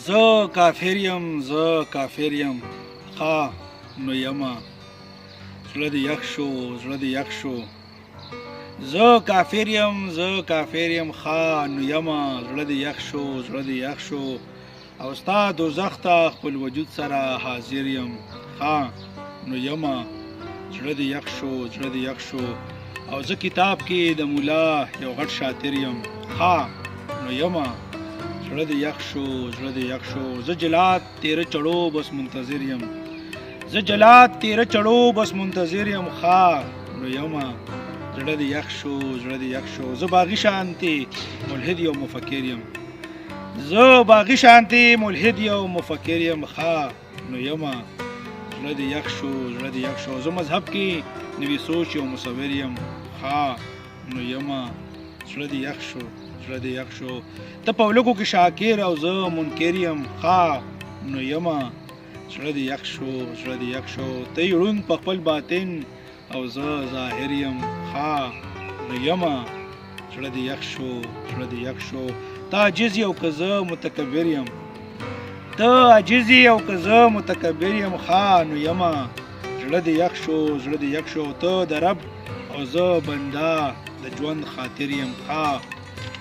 زه کافر یم ها نو یما زړه دې یخ شو زه کافر یم ها نو یما زړه دې یخ شو او ستا دوزخ ته خپل وجود سره حاضر یم ها نو یما زړه دې یخ شو او زه کتاب کې د مولا یو غټ شاطر یم ها نو یما زړه دې یخ شو زه جلات تیره چړو بس منتظر یم ها نو یما زړه دې یخ شو زه باغی شانتی ملحد یو مفکر یم ها نو یما زړه دې یخ شو زه مذهب کې نوی سوچ یو مصور یم ها نو یما زړه دې یخ شو ته په ولګو کې شاکر او زه منکر یم ها نو یما زړه دې یخ شو ته یړون په خپل باطن او زه ظاهر یم ها نو یما زړه دې یخ شو ته عاجز یو که زه متکبر یم ها نو یما زړه دې یخ شو ته د رب او زه بنده د ژوند خاطر یم ها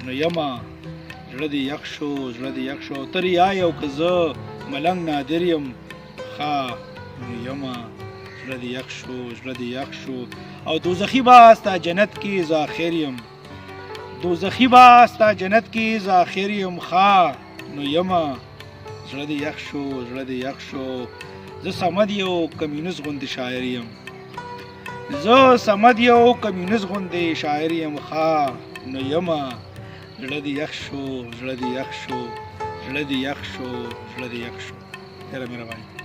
نو یما زړه دې یخ شو ته ریا یو که زه ملنګ نادر یم ها نو یما زړه دې یخ شو او دوزخي با ستا جنت کې زاخر یم ها نو یما زړه دې یخ شو زه سمد یو کمیونست غوندې شاعر یم ها نو یما زړه دې یخ شو ډېره مهرباني